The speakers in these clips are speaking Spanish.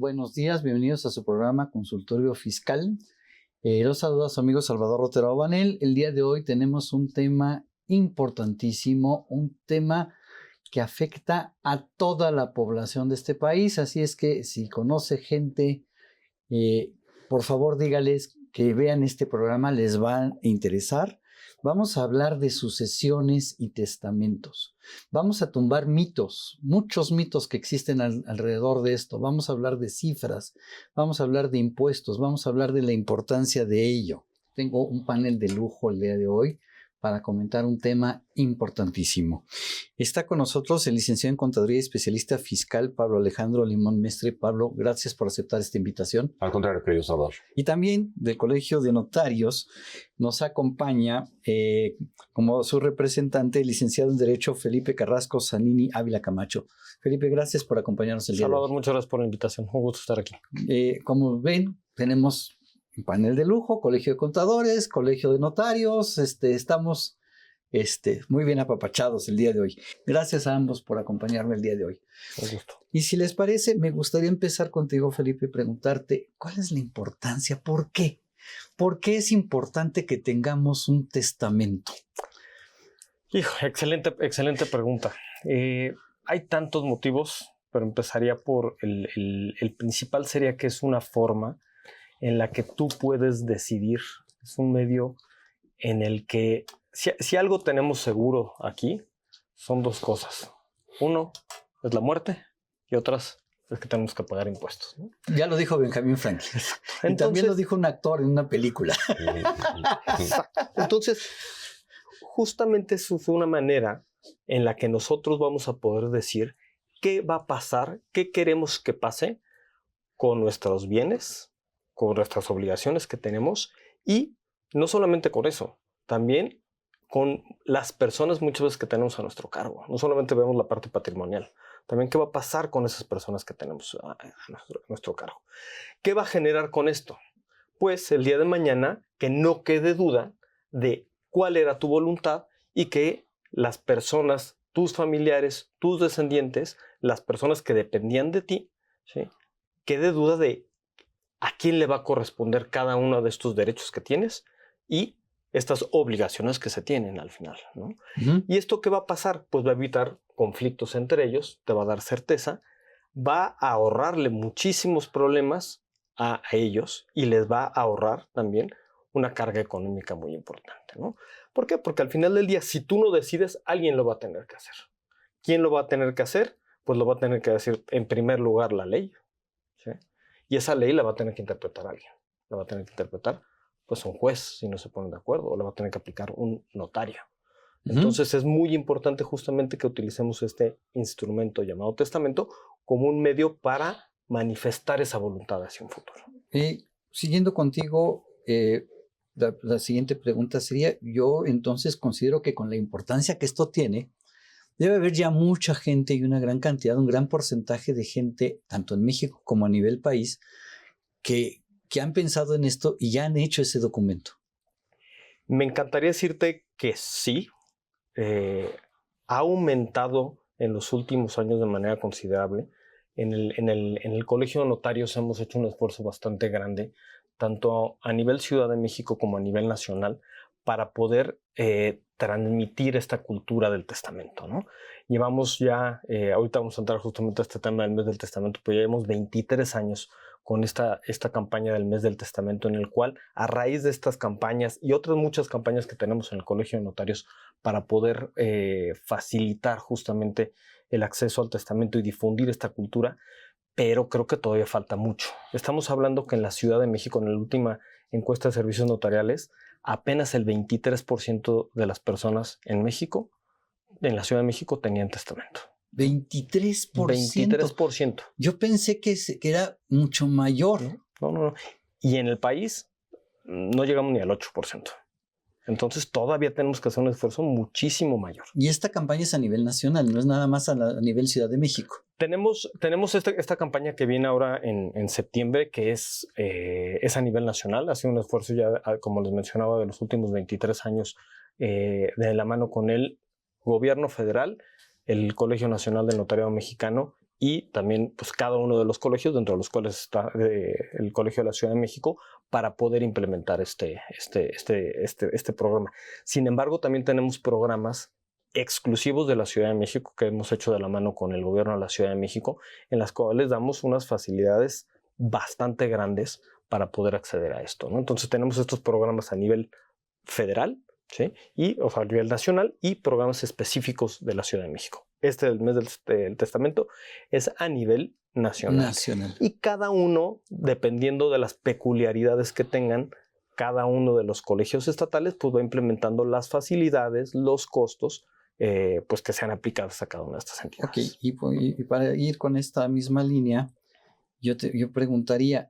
buenos días, bienvenidos a su programa Consultorio Fiscal. Los saluda a su amigo Salvador Rotero Banel. El día de hoy tenemos un tema importantísimo, un tema que afecta a toda la población de este país, así es que si conoce gente, por favor dígales que vean este programa, les va a interesar. Vamos a hablar de sucesiones y testamentos. Vamos a tumbar mitos, muchos mitos que existen alrededor de esto. Vamos a hablar de cifras, vamos a hablar de impuestos, vamos a hablar de la importancia de ello. Tengo un panel de lujo el día de hoy para comentar un tema importantísimo. Está con nosotros el licenciado en Contaduría y especialista fiscal Pablo Alejandro Limón Mestre. Pablo, gracias por aceptar esta invitación. Al contrario, querido Salvador. Y también del Colegio de Notarios nos acompaña como su representante el licenciado en Derecho Felipe Carrasco Zanini Ávila Camacho. Felipe, gracias por acompañarnos el día de hoy. Salvador, muchas gracias por la invitación. Un gusto estar aquí. Como ven, tenemos un panel de lujo, Colegio de Contadores, Colegio de Notarios, estamos muy bien apapachados el día de hoy. Gracias a ambos por acompañarme el día de hoy. Un gusto. Y si les parece, me gustaría empezar contigo, Felipe, y preguntarte, ¿cuál es la importancia? ¿Por qué? ¿Por qué es importante que tengamos un testamento? Hijo, excelente pregunta. Hay tantos motivos, pero empezaría por el principal sería que es una forma en la que tú puedes decidir. Es un medio en el que si algo tenemos seguro aquí, son dos cosas. Uno es la muerte y otras es que tenemos que pagar impuestos, ¿no? Ya lo dijo Benjamin Franklin. Entonces, y también lo dijo un actor en una película. Entonces, justamente eso fue una manera en la que nosotros vamos a poder decir qué va a pasar, qué queremos que pase con nuestros bienes, con nuestras obligaciones que tenemos, y no solamente con eso, también con las personas muchas veces que tenemos a nuestro cargo. No solamente vemos la parte patrimonial, también qué va a pasar con esas personas que tenemos a nuestro cargo. ¿Qué va a generar con esto? Pues el día de mañana que no quede duda de cuál era tu voluntad y que las personas, tus familiares, tus descendientes, las personas que dependían de ti, ¿sí?, quede duda de a quién le va a corresponder cada uno de estos derechos que tienes y estas obligaciones que se tienen al final, ¿no? Uh-huh. ¿Y esto qué va a pasar? Pues va a evitar conflictos entre ellos, te va a dar certeza, va a ahorrarle muchísimos problemas a ellos y les va a ahorrar también una carga económica muy importante, ¿no? ¿Por qué? Porque al final del día, si tú no decides, alguien lo va a tener que hacer. ¿Quién lo va a tener que hacer? Pues lo va a tener que decir en primer lugar la ley, ¿sí? Y esa ley la va a tener que interpretar alguien. La va a tener que interpretar pues un juez si no se ponen de acuerdo, o la va a tener que aplicar un notario. Uh-huh. Entonces es muy importante justamente que utilicemos este instrumento llamado testamento como un medio para manifestar esa voluntad hacia un futuro. Siguiendo contigo, la siguiente pregunta sería, yo entonces considero que con la importancia que esto tiene, debe haber ya mucha gente y una gran cantidad, un gran porcentaje de gente, tanto en México como a nivel país, que han pensado en esto y ya han hecho ese documento. Me encantaría decirte que sí. Ha aumentado en los últimos años de manera considerable. En el Colegio de Notarios hemos hecho un esfuerzo bastante grande, tanto a nivel Ciudad de México como a nivel nacional, para poder transmitir esta cultura del testamento, ¿no? Llevamos ya, ahorita vamos a entrar justamente a este tema del mes del testamento, pero ya llevamos 23 años con esta campaña del mes del testamento, en el cual a raíz de estas campañas y otras muchas campañas que tenemos en el Colegio de Notarios para poder facilitar justamente el acceso al testamento y difundir esta cultura, pero creo que todavía falta mucho. Estamos hablando que en la Ciudad de México, en la última encuesta de servicios notariales, apenas el 23% de las personas en México, en la Ciudad de México, tenían testamento. 23%. 23%. Yo pensé que era mucho mayor. No. Y en el país no llegamos ni al 8%. Entonces todavía tenemos que hacer un esfuerzo muchísimo mayor. Y esta campaña es a nivel nacional, no es nada más a nivel Ciudad de México. Tenemos esta campaña que viene ahora en septiembre, que es a nivel nacional. Ha sido un esfuerzo ya, como les mencionaba, de los últimos 23 años, de la mano con el gobierno federal, el Colegio Nacional del Notariado Mexicano y también pues cada uno de los colegios, dentro de los cuales está el Colegio de la Ciudad de México, para poder implementar este programa. Sin embargo, también tenemos programas exclusivos de la Ciudad de México que hemos hecho de la mano con el gobierno de la Ciudad de México, en las cuales damos unas facilidades bastante grandes para poder acceder a esto, ¿no? Entonces tenemos estos programas a nivel federal, ¿sí? O sea, a nivel nacional, y programas específicos de la Ciudad de México. El mes del testamento es a nivel nacional. Y cada uno, dependiendo de las peculiaridades que tengan, cada uno de los colegios estatales pues va implementando las facilidades, los costos, pues que sean aplicados a cada una de estas entidades. Ok, y para ir con esta misma línea, yo preguntaría,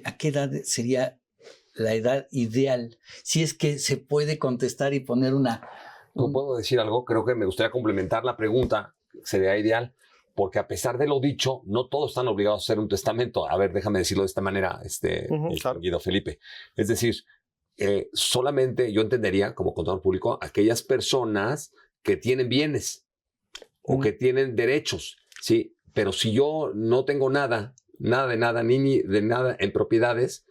¿a qué edad sería la edad ideal? Si es que se puede contestar y poner una... ¿No puedo decir algo? Creo que me gustaría complementar la pregunta. Sería ideal, porque a pesar de lo dicho, no todos están obligados a hacer un testamento. A ver, déjame decirlo de esta manera, claro. Guido Felipe. Es decir, solamente yo entendería, como contador público, aquellas personas que tienen bienes o que tienen derechos, ¿sí? Pero si yo no tengo nada de nada, ni de nada en propiedades,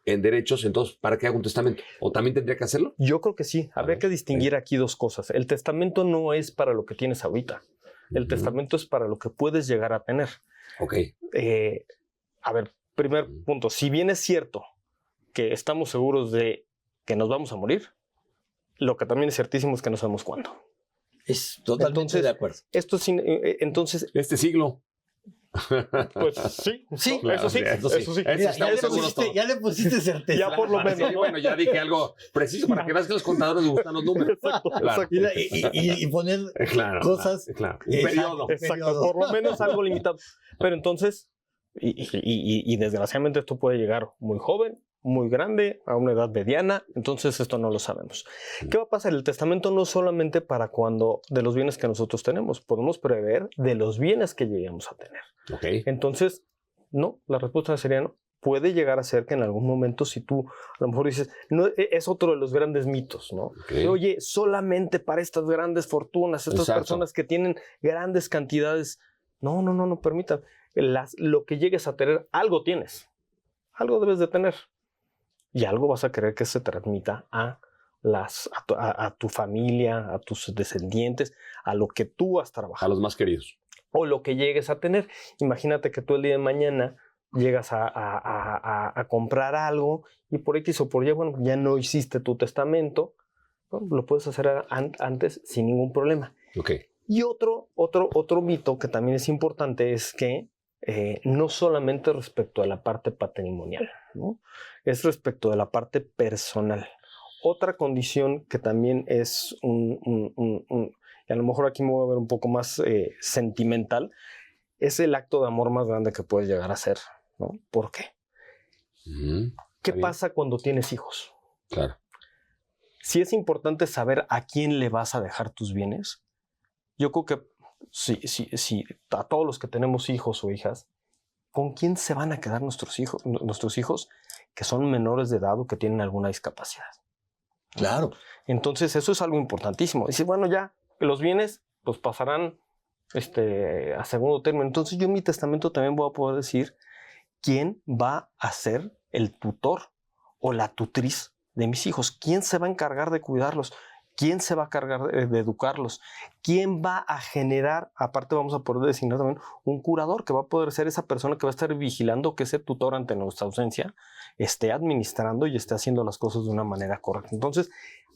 en derechos, entonces, ¿para qué hago un testamento? ¿O también tendría que hacerlo? Yo creo que sí. Habría que distinguir aquí dos cosas. El testamento no es para lo que tienes ahorita. El testamento es para lo que puedes llegar a tener. Ok. A ver, primer punto. Si bien es cierto que estamos seguros de que nos vamos a morir, lo que también es ciertísimo es que no sabemos cuándo. Es totalmente de acuerdo. Esto es, entonces... Este siglo. Pues sí, sí, claro, eso sí. Ya le pusiste certeza. Ya por lo menos. Sí, bueno, ya dije algo preciso para que veas que los contadores les gustan los números. Exacto, claro. Y poner cosas. Claro. Un periodo. Exacto, por lo menos algo limitado. Pero entonces, y desgraciadamente esto puede llegar muy joven, muy grande, a una edad mediana, entonces esto no lo sabemos. ¿Qué va a pasar? El testamento no es solamente para cuando de los bienes que nosotros tenemos, podemos prever de los bienes que lleguemos a tener. Okay. Entonces, no, la respuesta sería no. Puede llegar a ser que en algún momento, si tú a lo mejor dices, no, es otro de los grandes mitos, ¿no? Okay. Oye, solamente para estas grandes fortunas, estas personas que tienen grandes cantidades. No, permítanme. Lo que llegues a tener, algo tienes. Algo debes de tener. Y algo vas a querer que se transmita a tu familia, a tus descendientes, a lo que tú has trabajado. A los más queridos. O lo que llegues a tener. Imagínate que tú el día de mañana llegas a comprar algo y por X o por Y, bueno, ya no hiciste tu testamento, ¿no? Lo puedes hacer antes sin ningún problema. Okay. Y otro mito que también es importante es que no solamente respecto a la parte patrimonial, ¿no? Es respecto de la parte personal. Otra condición que también es y a lo mejor aquí me voy a ver un poco más sentimental, es el acto de amor más grande que puedes llegar a hacer, ¿no? ¿Por qué? ¿Qué pasa cuando tienes hijos? Claro. Si es importante saber a quién le vas a dejar tus bienes, yo creo que si a todos los que tenemos hijos o hijas, ¿con quién se van a quedar nuestros hijos que son menores de edad o que tienen alguna discapacidad? Claro. Entonces eso es algo importantísimo. Dice, bueno, ya los bienes pues pasarán a segundo término. Entonces yo en mi testamento también voy a poder decir quién va a ser el tutor o la tutriz de mis hijos. ¿Quién se va a encargar de cuidarlos? ¿Quién se va a encargar de educarlos? ¿Quién va a generar? Aparte vamos a poder designar también un curador que va a poder ser esa persona que va a estar vigilando que ese tutor ante nuestra ausencia esté administrando y esté haciendo las cosas de una manera correcta. Entonces,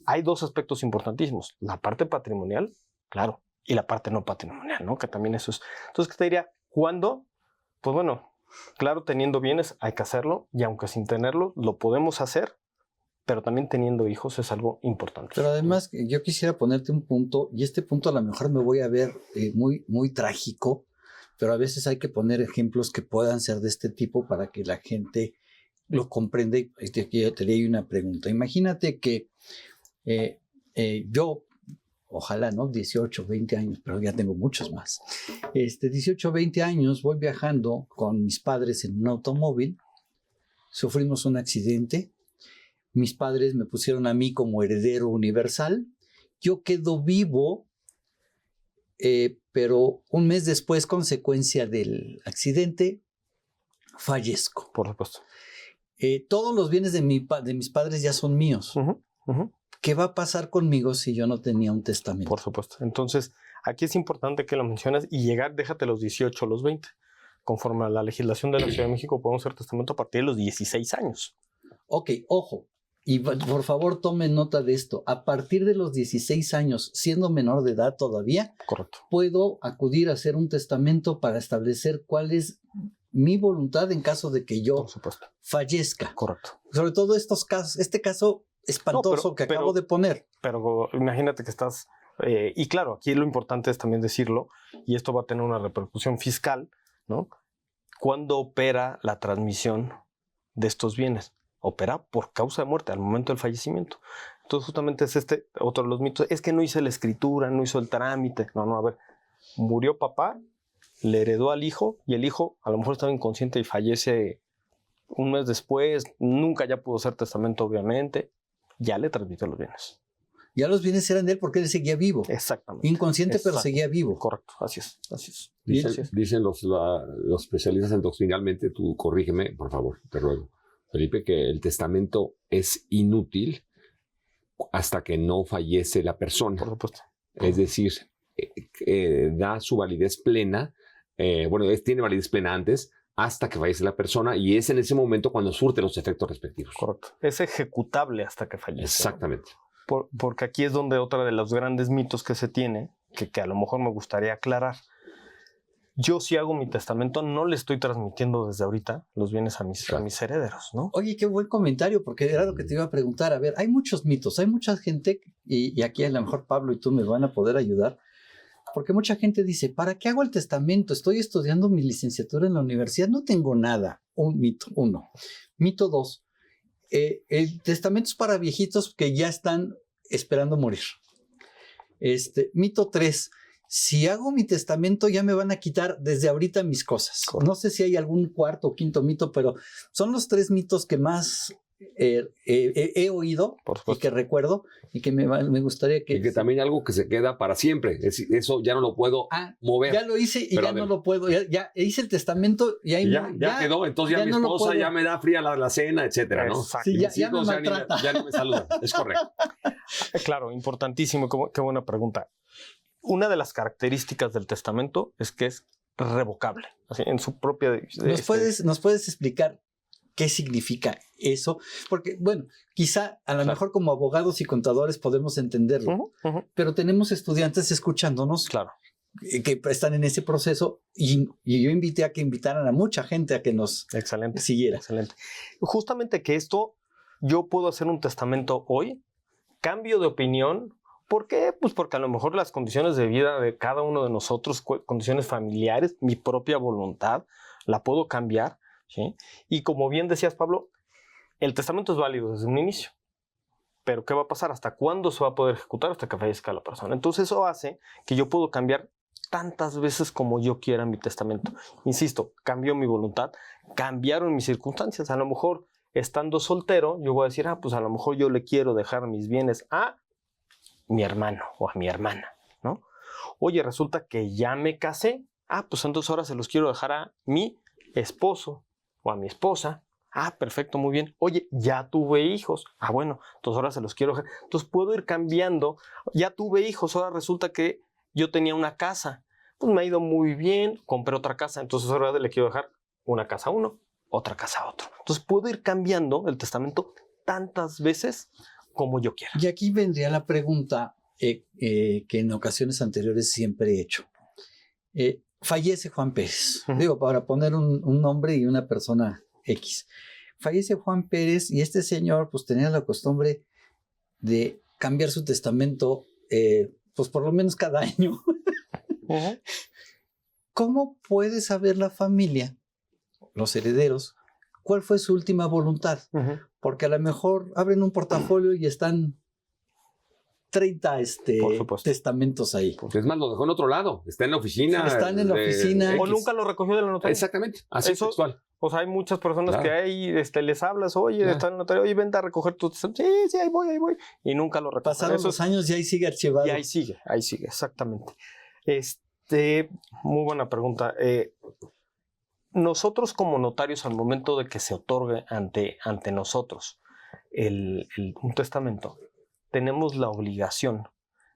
hay dos aspectos importantísimos. La parte patrimonial, claro, y la parte no patrimonial, ¿no? Que también eso es. Entonces, ¿qué te diría? ¿Cuándo? Pues bueno, claro, teniendo bienes hay que hacerlo y aunque sin tenerlo, lo podemos hacer. Pero también teniendo hijos es algo importante. Pero además, yo quisiera ponerte un punto, y este punto a lo mejor me voy a ver muy, muy trágico, pero a veces hay que poner ejemplos que puedan ser de este tipo para que la gente lo comprenda. Y te doy una pregunta. Imagínate que yo, ojalá, ¿no? 18, 20 años, pero ya tengo muchos más. 18, 20 años voy viajando con mis padres en un automóvil, sufrimos un accidente. Mis padres me pusieron a mí como heredero universal. Yo quedo vivo pero un mes después, consecuencia del accidente, fallezco. Por supuesto. Todos los bienes de mis padres ya son míos. ¿Qué va a pasar conmigo si yo no tenía un testamento? Por supuesto. Entonces, aquí es importante que lo menciones y llegar, déjate los 18 o los 20. Conforme a la legislación de la Ciudad de México, podemos hacer testamento a partir de los 16 años. Ok, ojo. Y por favor, tomen nota de esto. A partir de los 16 años, siendo menor de edad todavía, Correcto. puedo acudir a hacer un testamento para establecer cuál es mi voluntad en caso de que yo Por supuesto. fallezca. Correcto. Sobre todo estos casos, este caso espantoso que acabo de poner. Pero imagínate que estás... y claro, aquí lo importante es también decirlo, y esto va a tener una repercusión fiscal, ¿no? ¿Cuándo opera la transmisión de estos bienes? Opera por causa de muerte, al momento del fallecimiento. Entonces justamente es otro de los mitos, es que no hice la escritura, no hizo el trámite. No, a ver, murió papá, le heredó al hijo, y el hijo a lo mejor estaba inconsciente y fallece un mes después, nunca ya pudo hacer testamento obviamente, ya le transmitió los bienes. Ya los bienes eran de él porque él seguía vivo. Exactamente. Inconsciente, pero Exacto. seguía vivo. Correcto, así es, así es. Bien. Dicen los especialistas en doctrinalmente, tú corrígeme, por favor, te ruego, Felipe, que el testamento es inútil hasta que no fallece la persona. Por supuesto. Es decir, da su validez plena, tiene validez plena antes, hasta que fallece la persona, y es en ese momento cuando surte los efectos respectivos. Correcto. Es ejecutable hasta que fallece. Exactamente. Porque aquí es donde otro de los grandes mitos que se tiene, que a lo mejor me gustaría aclarar. Yo si hago mi testamento, no le estoy transmitiendo desde ahorita los bienes a mis herederos, ¿no? Oye, qué buen comentario, porque era lo que te iba a preguntar. A ver, hay muchos mitos, hay mucha gente, y aquí a lo mejor Pablo y tú me van a poder ayudar, porque mucha gente dice, ¿para qué hago el testamento? Estoy estudiando mi licenciatura en la universidad, no tengo nada. Un mito, uno. Mito dos, el testamento es para viejitos que ya están esperando morir. Mito tres, si hago mi testamento ya me van a quitar desde ahorita mis cosas. No sé si hay algún cuarto o quinto mito, pero son los tres mitos que más he oído y que recuerdo y que me gustaría que... Y que también algo que se queda para siempre. Eso ya no lo puedo mover. Ya lo hice y ya no lo puedo. Ya hice el testamento y ahí ya quedó. Entonces ya mi esposa ya me da fría la cena, etcétera, ¿no? Sí, ya me maltrata. Ya no me saludan. Es correcto. Claro, importantísimo. Qué buena pregunta. Una de las características del testamento es que es revocable. Así, en su propia... ¿Nos puedes explicar qué significa eso? Porque, bueno, quizá a lo mejor como abogados y contadores podemos entenderlo, pero tenemos estudiantes escuchándonos que están en ese proceso y yo invité a que invitaran a mucha gente a que nos siguiera. Excelente. Justamente que esto, yo puedo hacer un testamento hoy, cambio de opinión. ¿Por qué? Pues porque a lo mejor las condiciones de vida de cada uno de nosotros, condiciones familiares, mi propia voluntad, la puedo cambiar, ¿sí? Y como bien decías, Pablo, el testamento es válido desde un inicio. Pero ¿qué va a pasar? ¿Hasta cuándo se va a poder ejecutar? Hasta que fallezca la persona. Entonces eso hace que yo puedo cambiar tantas veces como yo quiera mi testamento. Insisto, cambió mi voluntad, cambiaron mis circunstancias. A lo mejor, estando soltero, yo voy a decir, pues a lo mejor yo le quiero dejar mis bienes a mi hermano o a mi hermana, ¿no? Oye, resulta que ya me casé, pues entonces ahora se los quiero dejar a mi esposo o a mi esposa. Perfecto, muy bien. Oye, ya tuve hijos. Bueno, entonces ahora se los quiero dejar. Entonces puedo ir cambiando. Ya tuve hijos, ahora resulta que yo tenía una casa. Pues me ha ido muy bien, compré otra casa, entonces ahora le quiero dejar una casa a uno, otra casa a otro. Entonces puedo ir cambiando el testamento tantas veces como yo quiera. Y aquí vendría la pregunta que en ocasiones anteriores siempre he hecho. Fallece Juan Pérez. Digo, para poner un nombre y una persona X. Fallece Juan Pérez y este señor pues tenía la costumbre de cambiar su testamento pues por lo menos cada año. ¿Cómo puede saber la familia, los herederos, cuál fue su última voluntad? Porque a lo mejor abren un portafolio y están 30 testamentos ahí. Es más, lo dejó en otro lado. Está en la oficina. Están en la oficina. O nunca lo recogió de la notaría. Exactamente. Así es textual. O sea, hay muchas personas que ahí les hablas, oye, está en el notario, oye, vente a recoger tu testamento. Sí, ahí voy. Y nunca lo recogen. Pasaron los años y ahí sigue archivado. Y ahí sigue, exactamente. Muy buena pregunta. Nosotros como notarios, al momento de que se otorgue ante nosotros un testamento, tenemos la obligación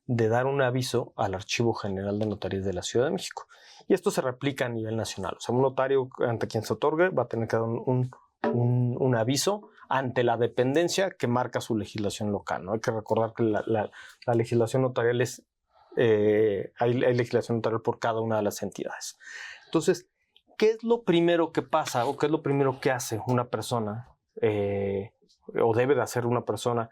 de dar un aviso al Archivo General de Notarías de la Ciudad de México. Y esto se replica a nivel nacional. O sea, un notario ante quien se otorgue va a tener que dar un aviso ante la dependencia que marca su legislación local, ¿no? Hay que recordar que la legislación notarial hay legislación notarial por cada una de las entidades. Entonces, ¿qué es lo primero que pasa o qué es lo primero que hace una persona o debe de hacer una persona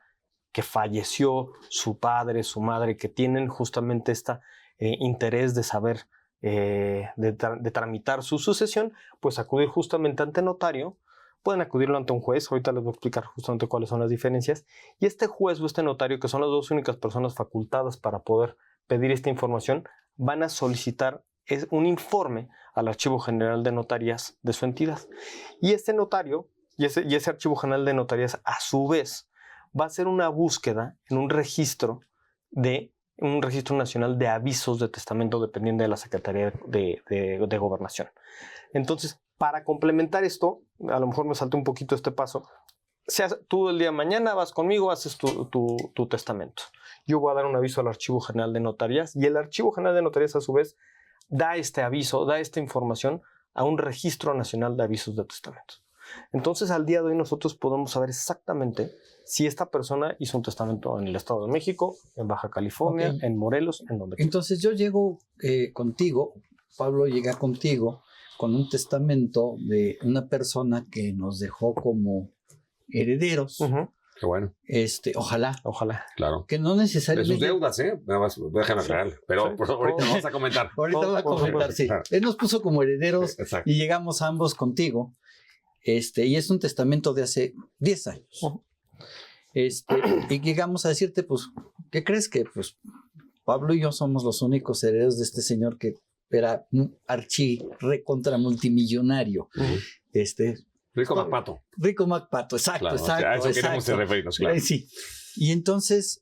que falleció su padre, su madre, que tienen justamente este interés de saber, de tramitar su sucesión? Pues acudir justamente ante notario. Pueden acudirlo ante un juez, ahorita les voy a explicar justamente cuáles son las diferencias, y este juez o este notario, que son las dos únicas personas facultadas para poder pedir esta información, van a solicitar un informe al Archivo General de Notarías de su entidad. Y este notario, y ese Archivo General de Notarías, a su vez, va a hacer una búsqueda en un registro nacional de avisos de testamento dependiente de la Secretaría de Gobernación. Entonces, para complementar esto, a lo mejor me salté un poquito este paso. Tú el día de mañana vas conmigo, haces tu testamento. Yo voy a dar un aviso al Archivo General de Notarías y el Archivo General de Notarías, a su vez, da este aviso, da esta información a un registro nacional de avisos de testamento. Entonces, al día de hoy nosotros podemos saber exactamente si esta persona hizo un testamento en el Estado de México, en Baja California, en Morelos, en donde quiera. Entonces yo llego contigo, Pablo llega contigo con un testamento de una persona que nos dejó como herederos. Qué bueno. Ojalá. Claro. Que no necesariamente. De sus deudas, nada más, déjame aclarar. Pero Sí. por favor, ahorita vamos a comentar. Ahorita voy a comentar, sí. Claro. Él nos puso como herederos Exacto. y llegamos ambos contigo. Y es un testamento de hace 10 años. Y llegamos a decirte, pues, ¿qué crees? Que pues Pablo y yo somos los únicos herederos de este señor que era un recontra multimillonario. Rico MacPato. Rico MacPato, exacto, Claro, exacto. a eso queremos referirnos, claro. Sí. Y entonces,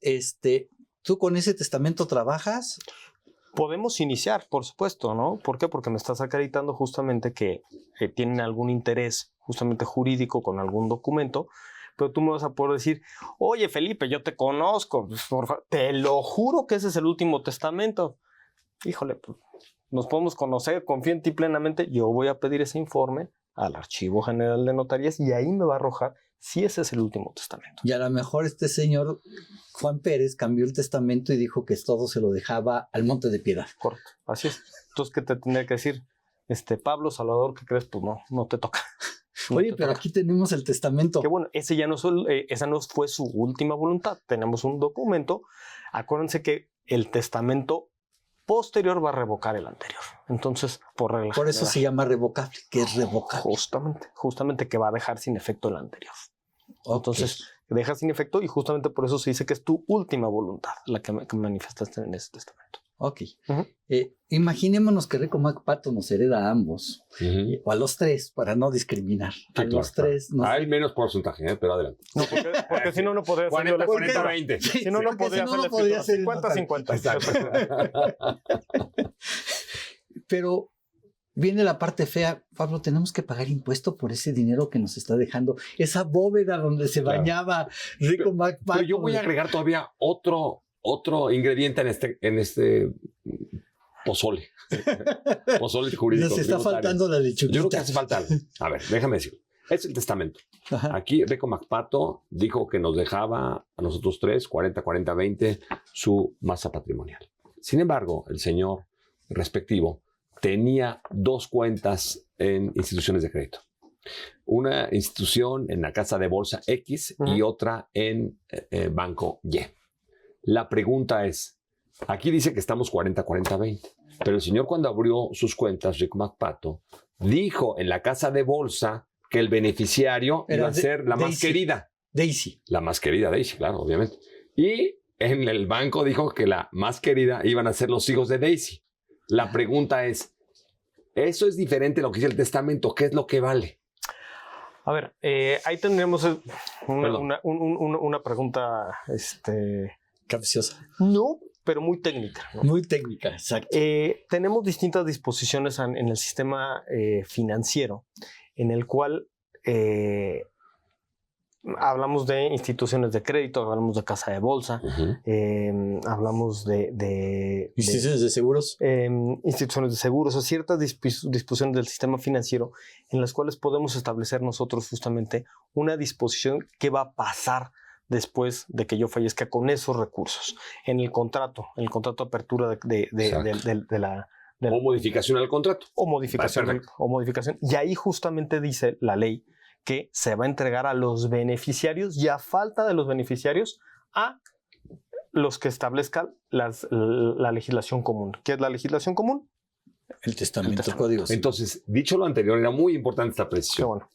¿tú con ese testamento trabajas? Podemos iniciar, por supuesto, ¿no? ¿Por qué? Porque me estás acreditando justamente que tienen algún interés justamente jurídico con algún documento, pero tú me vas a poder decir, oye, Felipe, yo te conozco, por favor, te lo juro que ese es el último testamento. Híjole, pues, nos podemos conocer, confío en ti plenamente, yo voy a pedir ese informe al Archivo General de Notarías y ahí me va a arrojar si ese es el último testamento. Y a lo mejor este señor Juan Pérez cambió el testamento y dijo que todo se lo dejaba al Monte de Piedad. Correcto, así es. Entonces, ¿qué te tendría que decir? Pablo, Salvador, ¿qué crees? Pues no te toca. Oye, pero aquí tenemos el testamento. Que bueno, esa no fue su última voluntad. Tenemos un documento. Acuérdense que el testamento posterior va a revocar el anterior. Entonces, por regla Por eso general, se llama revocable, que es revocable. Justamente que va a dejar sin efecto el anterior. Okay. Entonces, deja sin efecto y justamente por eso se dice que es tu última voluntad la que manifestaste en ese testamento. Ok. Imaginémonos que Rico MacPato nos hereda a ambos, o a los tres, para no discriminar. Sí, a los tres. Hay menos porcentaje, pero adelante. No, porque si no podría ser 40-20. Si no podría ser 50-50. Pero viene la parte fea. Pablo, tenemos que pagar impuesto por ese dinero que nos está dejando. Esa bóveda donde se bañaba Rico MacPato. Pero yo voy a agregar todavía otro ingrediente en este pozole. Pozole jurídico. Nos está faltando la lechuguita. Yo creo que hace falta algo. A ver, déjame decir. Es el testamento. Ajá. Aquí Rico MacPato dijo que nos dejaba a nosotros tres, 40-40-20, su masa patrimonial. Sin embargo, el señor respectivo tenía dos cuentas en instituciones de crédito. Una institución en la casa de bolsa X y otra en Banco Y. La pregunta es, aquí dice que estamos 40-40-20, pero el señor cuando abrió sus cuentas, Rico MacPato, dijo en la casa de bolsa que el beneficiario iba a ser la más querida. Daisy. La más querida Daisy, claro, obviamente. Y en el banco dijo que la más querida iban a ser los hijos de Daisy. La pregunta es, eso es diferente a lo que dice el testamento, ¿qué es lo que vale? A ver, ahí tendríamos una pregunta, capciosa. No, pero muy técnica, ¿no? Muy técnica, exacto. Tenemos distintas disposiciones en el sistema financiero, en el cual hablamos de instituciones de crédito, hablamos de casa de bolsa, hablamos de instituciones de seguros. Instituciones de seguros, o ciertas disposiciones del sistema financiero en las cuales podemos establecer nosotros justamente una disposición que va a pasar después de que yo fallezca con esos recursos. En el contrato de apertura de la... O modificación al contrato. O modificación. Y ahí justamente dice la ley que se va a entregar a los beneficiarios y a falta de los beneficiarios a los que establezcan la legislación común. ¿Qué es la legislación común? El testamento, código. Entonces, dicho lo anterior, era muy importante esta precisión. Bueno.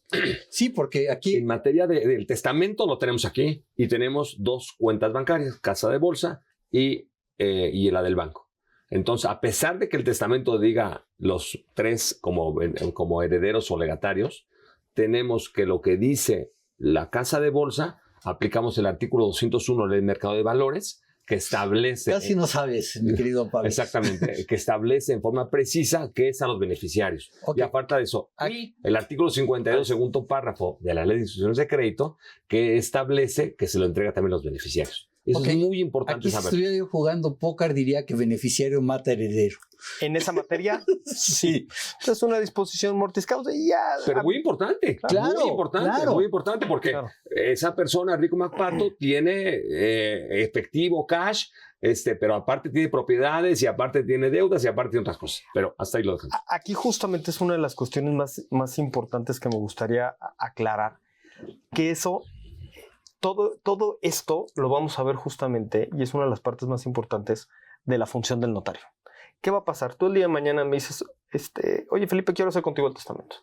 Sí, porque aquí... En materia del testamento lo tenemos aquí y tenemos 2 cuentas bancarias, casa de bolsa y la del banco. Entonces, a pesar de que el testamento diga los 3 como herederos o legatarios, tenemos que lo que dice la casa de bolsa, aplicamos el artículo 201 de la Ley de Mercado de Valores, que establece... Casi no sabes, mi querido Pablo. Exactamente, que establece en forma precisa qué es a los beneficiarios. Okay. Y aparte de eso, Aquí, el artículo 52, segundo párrafo de la Ley de Instituciones de Crédito, que establece que se lo entrega también a los beneficiarios. Eso es muy importante aquí saber. Si estuviera yo jugando póker, diría que beneficiario mata heredero. En esa materia, sí. Es una disposición mortis causa y ya... Pero muy importante. Claro, muy importante porque esa persona, Rico McPato, tiene efectivo, cash, pero aparte tiene propiedades y aparte tiene deudas y aparte tiene otras cosas. Pero hasta ahí lo dejamos. Aquí justamente es una de las cuestiones más importantes que me gustaría aclarar, que eso... Todo esto lo vamos a ver justamente, y es una de las partes más importantes de la función del notario. ¿Qué va a pasar? Tú el día de mañana me dices, oye Felipe, quiero hacer contigo el testamento.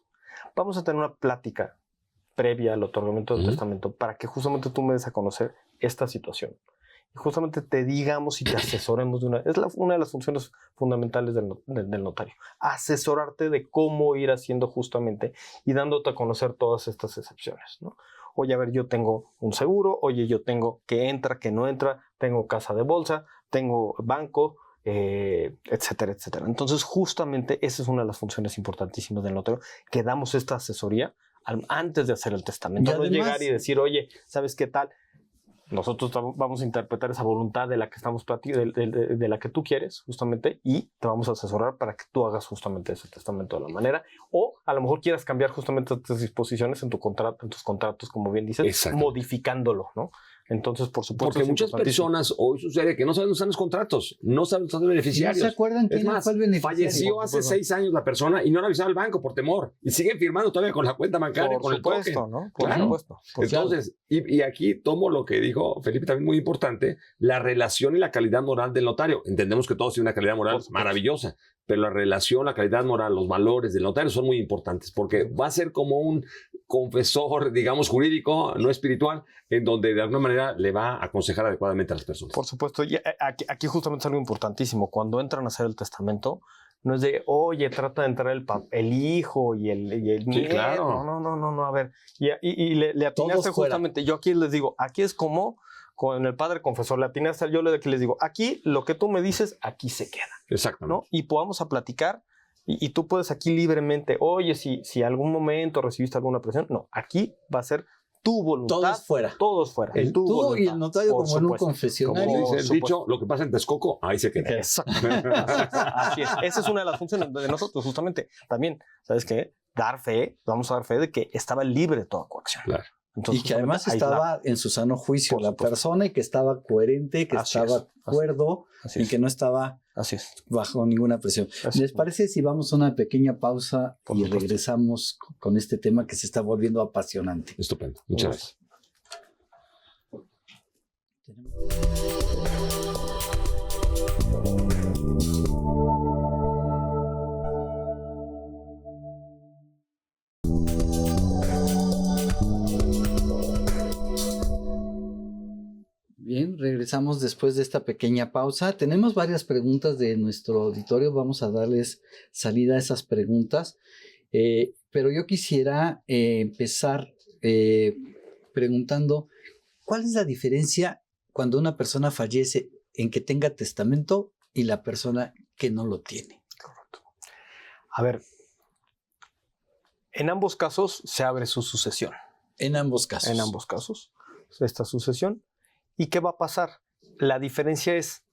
Vamos a tener una plática previa al otorgamiento del testamento para que justamente tú me des a conocer esta situación. Y justamente te digamos y te asesoremos de una de las funciones fundamentales del notario. Asesorarte de cómo ir haciendo justamente y dándote a conocer todas estas excepciones, ¿no? Oye, a ver, yo tengo un seguro, oye, yo tengo que entra, que no entra, tengo casa de bolsa, tengo banco, etcétera, etcétera. Entonces, justamente esa es una de las funciones importantísimas del notario, que damos esta asesoría antes de hacer el testamento. No llegar y decir, oye, ¿sabes qué tal? Nosotros vamos a interpretar esa voluntad de la que estamos de la que tú quieres, justamente, y te vamos a asesorar para que tú hagas justamente ese testamento de la manera, o a lo mejor quieras cambiar justamente estas disposiciones en tus contratos, como bien dices, modificándolo, ¿no? Entonces, por supuesto. Porque muchas personas hoy sucede que no saben usar los contratos, no saben usar los beneficiarios. No se acuerdan quién fue el beneficiario. Falleció hace 6 años la persona y no han avisado al banco por temor. Y siguen firmando todavía con la cuenta bancaria, con el token. ¿No? Por supuesto. Entonces, y aquí tomo lo que dijo Felipe, también muy importante, la relación y la calidad moral del notario. Entendemos que todos tienen una calidad moral maravillosa, pero la relación, la calidad moral, los valores del notario son muy importantes porque va a ser como un confesor, digamos, jurídico, no espiritual, en donde de alguna manera le va a aconsejar adecuadamente a las personas. Por supuesto, y aquí justamente es algo importantísimo. Cuando entran a hacer el testamento, no es de, oye, trata de entrar el hijo y el sí, nieto. claro. No, a ver. Y le atinaste justamente. Yo aquí les digo, aquí es como con el padre confesor, le atinaste, yo les digo, aquí lo que tú me dices, aquí se queda. Exactamente. ¿No? Y podamos a platicar. Y tú puedes aquí libremente, oye, si algún momento recibiste alguna presión, no, aquí va a ser tu voluntad. Todos fuera. Todos fuera. Tú y el notario como en un confesionario. Como dice el dicho, lo que pasa en Texcoco, ahí se queda. Exacto. Así es. Esa es una de las funciones de nosotros, justamente. También, ¿sabes qué? Vamos a dar fe de que estaba libre de toda coacción. Claro. Entonces, y que además estaba en su sano juicio la persona y que estaba coherente, que estaba cuerdo y que no estaba bajo ninguna presión. ¿Les parece si vamos a una pequeña pausa y regresamos con este tema que se está volviendo apasionante? Estupendo. Muchas gracias. Bien, regresamos después de esta pequeña pausa. Tenemos varias preguntas de nuestro auditorio. Vamos a darles salida a esas preguntas. Pero yo quisiera empezar preguntando, ¿cuál es la diferencia cuando una persona fallece en que tenga testamento y la persona que no lo tiene? Correcto. A ver, en ambos casos se abre su sucesión. En ambos casos. En ambos casos, esta sucesión. ¿Y qué va a pasar? La diferencia es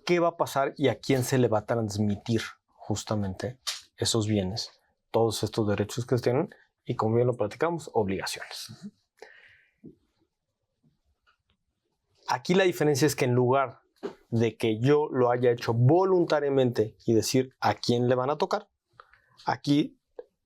qué va a pasar y a quién se le va a transmitir justamente esos bienes, todos estos derechos que tienen y, como bien lo platicamos, obligaciones. Aquí la diferencia es que en lugar de que yo lo haya hecho voluntariamente y decir a quién le van a tocar, aquí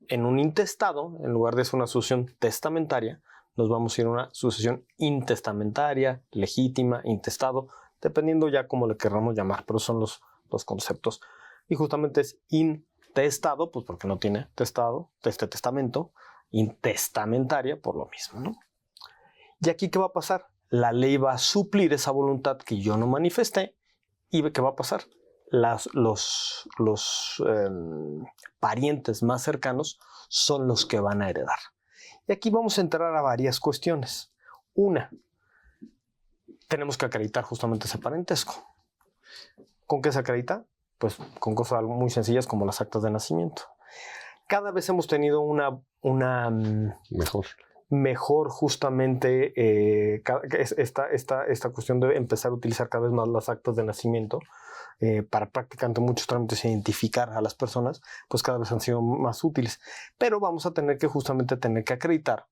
en un intestado, en lugar de ser una sucesión testamentaria, nos vamos a ir a una sucesión intestamentaria, legítima, intestado, dependiendo ya cómo le querramos llamar, pero son los conceptos. Y justamente es intestado, pues porque no tiene testamento, intestamentaria por lo mismo, ¿no? Y aquí, ¿qué va a pasar? La ley va a suplir esa voluntad que yo no manifesté. ¿Y qué va a pasar? Los parientes más cercanos son los que van a heredar. Y aquí vamos a entrar a varias cuestiones. Una, tenemos que acreditar justamente ese parentesco. ¿Con qué se acredita? Pues con cosas muy sencillas como las actas de nacimiento. Cada vez hemos tenido una mejor justamente esta cuestión de empezar a utilizar cada vez más las actas de nacimiento para prácticamente muchos trámites identificar a las personas, pues cada vez han sido más útiles. Pero vamos a tener que justamente acreditar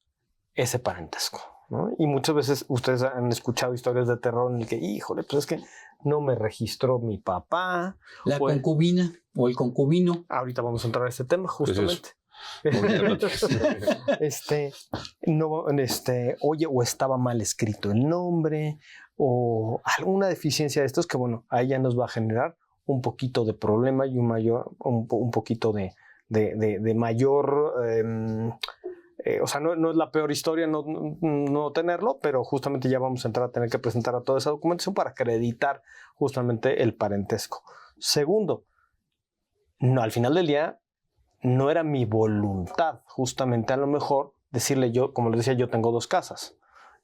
ese parentesco, ¿no? Y muchas veces ustedes han escuchado historias de terror en el que, híjole, pues es que no me registró mi papá. La concubina o el concubino. Ahorita vamos a entrar a ese tema justamente. Oye, o estaba mal escrito el nombre, o alguna deficiencia de estos que, bueno, ahí ya nos va a generar un poquito de problema y un poquito de mayor, o sea, no es la peor historia no tenerlo, pero justamente ya vamos a entrar a tener que presentar a toda esa documentación para acreditar justamente el parentesco. Segundo, no, al final del día no era mi voluntad justamente a lo mejor decirle yo, como les decía, yo tengo 2 casas.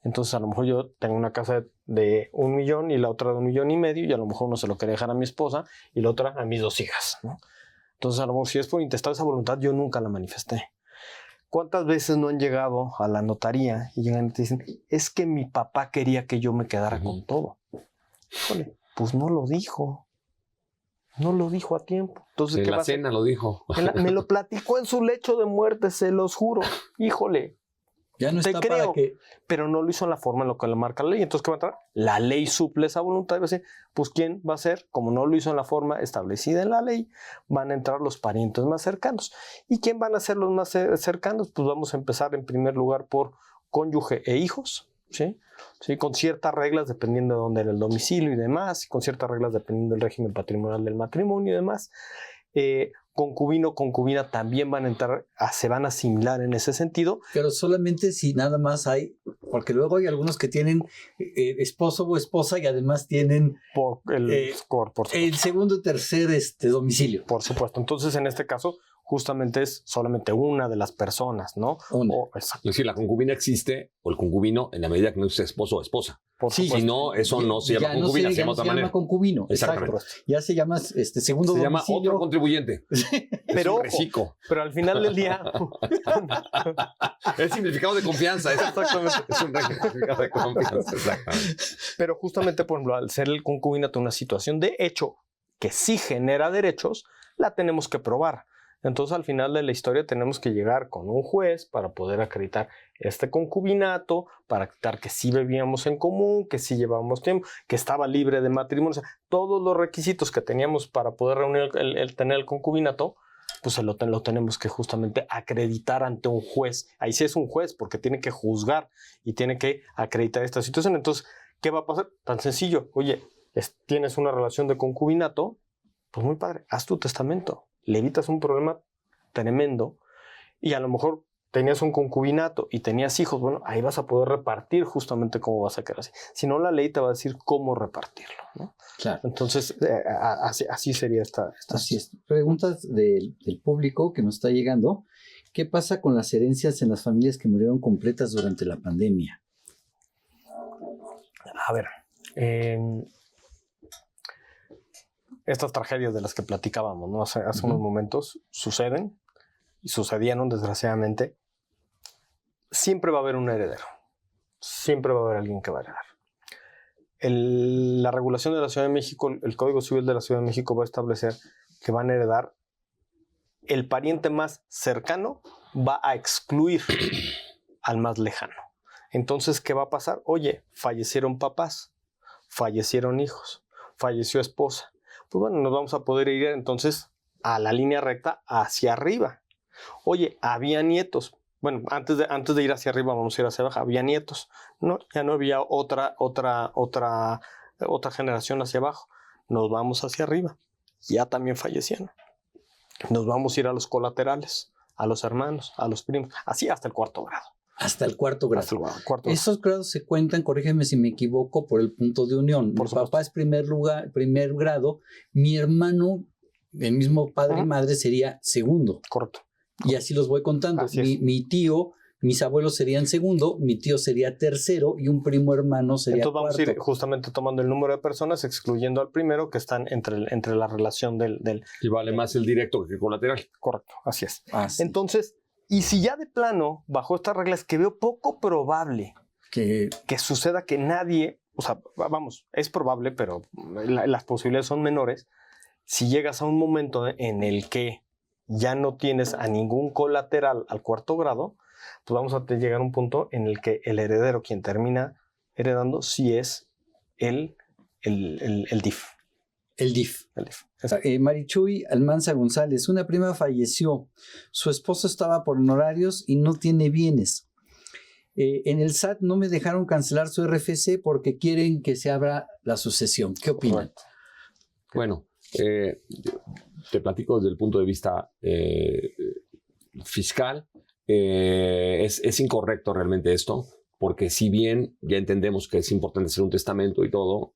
Entonces a lo mejor yo tengo una casa de 1 millón y la otra de 1,5 millones y a lo mejor uno se lo quería dejar a mi esposa y la otra a mis 2 hijas, ¿no? Entonces a lo mejor si es por intestar esa voluntad yo nunca la manifesté. ¿Cuántas veces no han llegado a la notaría y llegan y te dicen, es que mi papá quería que yo me quedara con todo? Híjole, pues no lo dijo. No lo dijo a tiempo. Entonces, en la cena lo dijo. Me lo platicó en su lecho de muerte, se los juro. Híjole. Ya no te está creo, para que... pero no lo hizo en la forma en lo que le marca la ley. Entonces, ¿qué va a entrar? La ley suple esa voluntad y va a decir, pues, ¿quién va a ser? Como no lo hizo en la forma establecida en la ley, van a entrar los parientes más cercanos. ¿Y quién van a ser los más cercanos? Pues vamos a empezar en primer lugar por cónyuge e hijos, ¿sí? Sí, con ciertas reglas dependiendo de dónde era el domicilio y demás, y con ciertas reglas dependiendo del régimen patrimonial del matrimonio y demás. Concubino, concubina también van a entrar, se van a asimilar en ese sentido. Pero solamente si nada más hay, porque luego hay algunos que tienen esposo o esposa y además tienen por el segundo y tercer domicilio. Por supuesto. Entonces, en este caso, justamente es solamente una de las personas, ¿no? Es decir, la concubina existe, o el concubino, en la medida que no es esposo o esposa. Sí, si no, eso no se llama concubina, se llama otra manera. Concubino, exactamente. Exacto. Ya se llama segundo se domicilio. llama otro contribuyente. Pero, pero al final del día... es significado de confianza. Exactamente. Es un significado de confianza, exactamente. Pero justamente, por ejemplo, al ser el concubinato una situación de hecho que sí genera derechos, la tenemos que probar. Entonces, al final de la historia tenemos que llegar con un juez para poder acreditar este concubinato, para acreditar que sí vivíamos en común, que sí llevábamos tiempo, que estaba libre de matrimonio. O sea, todos los requisitos que teníamos para poder reunir tener el concubinato, pues lo tenemos que justamente acreditar ante un juez. Ahí sí es un juez porque tiene que juzgar y tiene que acreditar esta situación. Entonces, ¿qué va a pasar? Tan sencillo. Oye, tienes una relación de concubinato, pues muy padre, haz tu testamento. Le evitas un problema tremendo y a lo mejor tenías un concubinato y tenías hijos, bueno, ahí vas a poder repartir justamente cómo vas a quedar así. Si no, la ley te va a decir cómo repartirlo, ¿no? Claro. Entonces, así sería esta. Así es. Preguntas del público que nos está llegando. ¿Qué pasa con las herencias en las familias que murieron completas durante la pandemia? A ver, estas tragedias de las que platicábamos, ¿no? Hace unos momentos suceden y sucedieron, desgraciadamente. Siempre va a haber un heredero. Siempre va a haber alguien que va a heredar. La regulación de la Ciudad de México, el Código Civil de la Ciudad de México va a establecer que van a heredar el pariente más cercano, va a excluir al más lejano. Entonces, ¿qué va a pasar? Oye, fallecieron papás, fallecieron hijos, falleció esposa. Pues bueno, nos vamos a poder ir entonces a la línea recta hacia arriba. Oye, había nietos. Bueno, antes de ir hacia arriba, vamos a ir hacia abajo. Había nietos. No, ya no había otra generación hacia abajo. Nos vamos hacia arriba. Ya también fallecieron. Nos vamos a ir a los colaterales, a los hermanos, a los primos, así hasta el 4º grado. Hasta el 4º grado. Hasta el 4º grado. Esos grados se cuentan, corrígeme si me equivoco, por el punto de unión. Mi papá es primer grado, mi hermano, el mismo padre y madre, sería segundo. Correcto. Y así los voy contando. Mi tío, mis abuelos serían segundo, mi tío sería tercero y un primo hermano sería Entonces vamos cuarto. a ir justamente tomando el número de personas, excluyendo al primero que están entre la relación del... Y vale más el directo que el colateral. Correcto, así es. Sí. Entonces, y si ya de plano, bajo estas reglas, que veo poco probable que suceda que nadie, o sea, vamos, es probable, pero las posibilidades son menores, si llegas a un momento en el que ya no tienes a ningún colateral al 4º grado, pues vamos a llegar a un punto en el que el heredero, quien termina heredando, sí es el DIF. El DIF. El DIF. Marichuy Almanza González, una prima falleció, su esposo estaba por honorarios y no tiene bienes. En el SAT no me dejaron cancelar su RFC porque quieren que se abra la sucesión. ¿Qué opinan? Bueno, te platico desde el punto de vista fiscal. Es incorrecto realmente esto, porque si bien ya entendemos que es importante hacer un testamento y todo,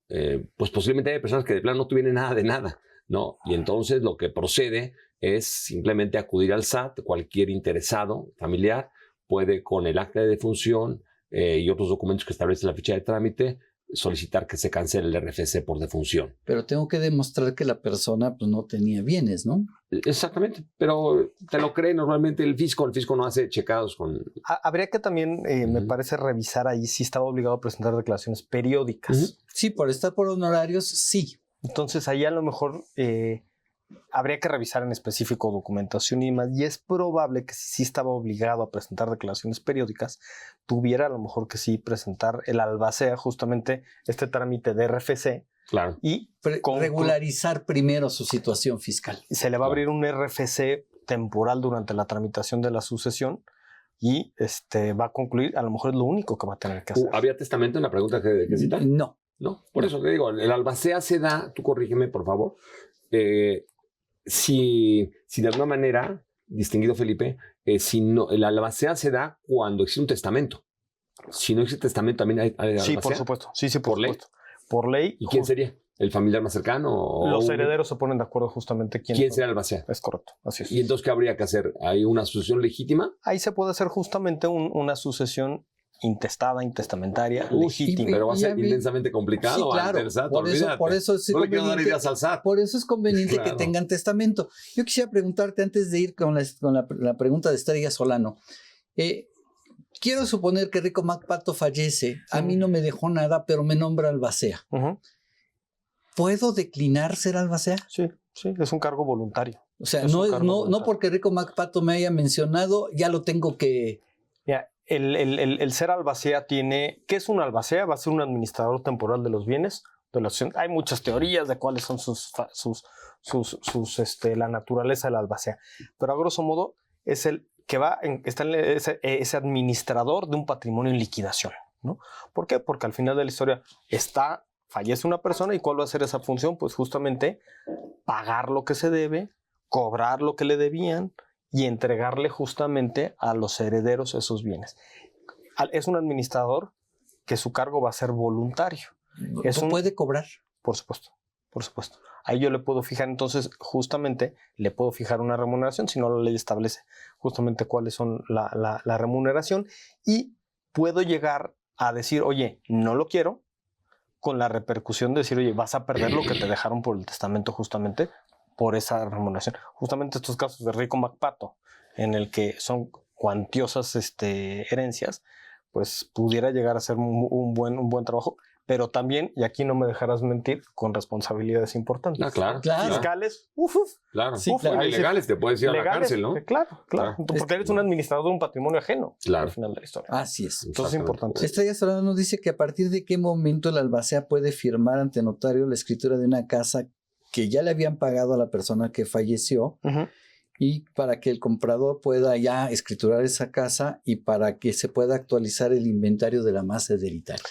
pues posiblemente hay personas que de plano no tuvieron nada de nada, ¿no? Y entonces lo que procede es simplemente acudir al SAT. Cualquier interesado familiar puede, con el acta de defunción y otros documentos que establece la ficha de trámite, solicitar que se cancele el RFC por defunción. Pero tengo que demostrar que la persona pues, no tenía bienes, ¿no? Exactamente, pero te lo cree normalmente el fisco no hace checados con... Habría que también, me parece, revisar ahí si estaba obligado a presentar declaraciones periódicas. Sí, por estar por honorarios, sí. Entonces ahí a lo mejor habría que revisar en específico documentación y demás, y es probable que si sí estaba obligado a presentar declaraciones periódicas, tuviera a lo mejor que sí presentar el albacea, justamente este trámite de RFC. Claro. Y regularizar primero su situación fiscal. Se le va a abrir un RFC temporal durante la tramitación de la sucesión y va a concluir, a lo mejor es lo único que va a tener que hacer. ¿Había testamento en la pregunta que cita? No. No, por eso te digo, el albacea se da, tú corrígeme por favor, si de alguna manera, distinguido Felipe, el albacea se da cuando existe un testamento. Si no existe testamento, también hay albacea. Sí, por supuesto. Sí, por ley. Supuesto. Por ley. ¿Y quién sería? ¿El familiar más cercano? Los herederos se ponen de acuerdo justamente quién será el albacea. Es correcto, así es. ¿Y entonces qué habría que hacer? ¿Hay una sucesión legítima? Ahí se puede hacer justamente una sucesión intestada, intestamentaria, legítima. Pero va a ser inmensamente complicado. Sí, claro. Por eso es no le quiero dar ideas al SAT. Por eso es conveniente que tengan testamento. Yo quisiera preguntarte, antes de ir con la pregunta de Estrella Solano, quiero suponer que Rico MacPato fallece, a mí no me dejó nada, pero me nombra albacea. ¿Puedo declinar ser albacea? Sí, es un cargo voluntario. O sea, no porque Rico MacPato me haya mencionado, ya lo tengo que... Mira, el ser albacea tiene... ¿Qué es un albacea? Va a ser un administrador temporal de los bienes de la asociación. Hay muchas teorías de cuáles son la naturaleza del albacea. Pero a grosso modo es el que ese administrador de un patrimonio en liquidación, ¿no? ¿Por qué? Porque al final de la historia fallece una persona y ¿cuál va a ser esa función? Pues justamente pagar lo que se debe, cobrar lo que le debían y entregarle justamente a los herederos esos bienes. Es un administrador que su cargo va a ser voluntario. ¿Puede cobrar? Por supuesto. Ahí yo le puedo fijar, entonces justamente le puedo fijar una remuneración, si no la ley establece justamente cuáles son la remuneración y puedo llegar a decir, oye, no lo quiero, con la repercusión de decir, oye, vas a perder lo que te dejaron por el testamento justamente por esa remuneración. Justamente estos casos de Rico MacPato, en el que son cuantiosas herencias, pues pudiera llegar a ser un buen trabajo, pero también, y aquí no me dejarás mentir, con responsabilidades importantes. Claro. Fiscales, Claro. Sí, claro. Ilegales, te puedes ir a la legales, cárcel, ¿no? Claro. Porque eres un administrador de un patrimonio ajeno Claro. al final de la historia. Así es. Entonces es importante. Estrella Solano nos dice que a partir de qué momento el albacea puede firmar ante notario la escritura de una casa que ya le habían pagado a la persona que falleció, Ujú. y para que el comprador pueda ya escriturar esa casa y para que se pueda actualizar el inventario de la masa hereditaria.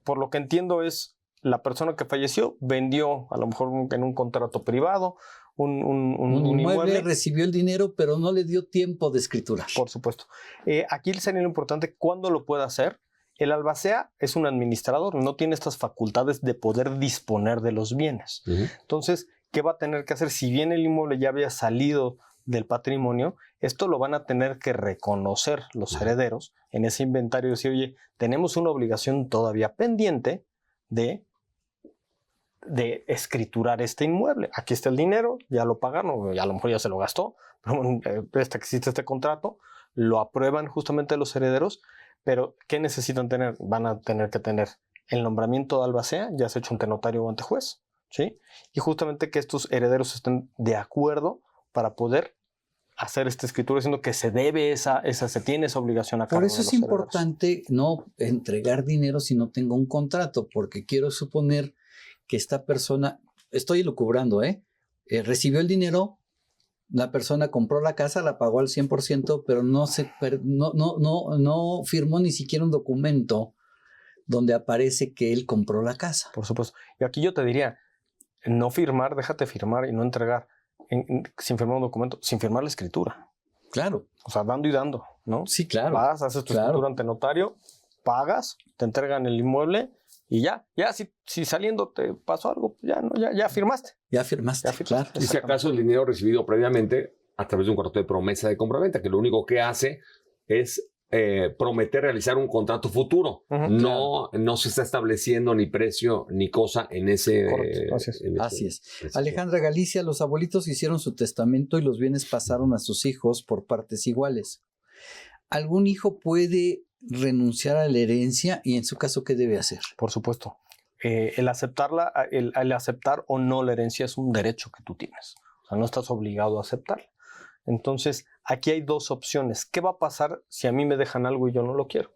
Por lo que entiendo es la persona que falleció vendió a lo mejor en un contrato privado un inmueble. Recibió el dinero, pero no le dio tiempo de escritura. Por supuesto. Aquí sería lo importante cuándo lo puede hacer. El albacea es un administrador, no tiene estas facultades de poder disponer de los bienes. Ujú. Entonces, ¿qué va a tener que hacer? Si bien el inmueble ya había salido del patrimonio, esto lo van a tener que reconocer los herederos en ese inventario y decir, oye, tenemos una obligación todavía pendiente de escriturar este inmueble. Aquí está el dinero, ya lo pagaron, a lo mejor ya se lo gastó, pero bueno, hasta que existe este contrato, lo aprueban justamente los herederos, pero ¿qué necesitan tener? Van a tener que tener el nombramiento de albacea, ya se ha hecho ante notario o ante juez, ¿sí? Y justamente que estos herederos estén de acuerdo para poder hacer esta escritura, diciendo que se debe se tiene esa obligación a cargo. Por eso de es los herederos. importante no entregar dinero si no tengo un contrato, porque quiero suponer que esta persona, estoy elucubrando, recibió el dinero, la persona compró la casa, la pagó al 100%, pero no firmó ni siquiera un documento donde aparece que él compró la casa. Por supuesto. Y aquí yo te diría, no firmar, déjate firmar y no entregar sin firmar un documento, sin firmar la escritura. Claro. O sea, dando y dando, ¿no? Sí, claro. Vas, haces tu escritura ante notario, pagas, te entregan el inmueble y ya si saliendo te pasó algo, ya firmaste. Ya firmaste, claro. Y si acaso el dinero recibido previamente a través de un contrato de promesa de compraventa, que lo único que hace es prometer realizar un contrato futuro. Uh-huh. No se está estableciendo ni precio ni cosa en ese... Correcto, así es. Alejandra Galicia, los abuelitos hicieron su testamento y los bienes pasaron a sus hijos por partes iguales. ¿Algún hijo puede renunciar a la herencia y en su caso qué debe hacer? Por supuesto. El aceptar o no la herencia es un derecho que tú tienes. O sea, no estás obligado a aceptarla. Entonces, aquí hay dos opciones. ¿Qué va a pasar si a mí me dejan algo y yo no lo quiero?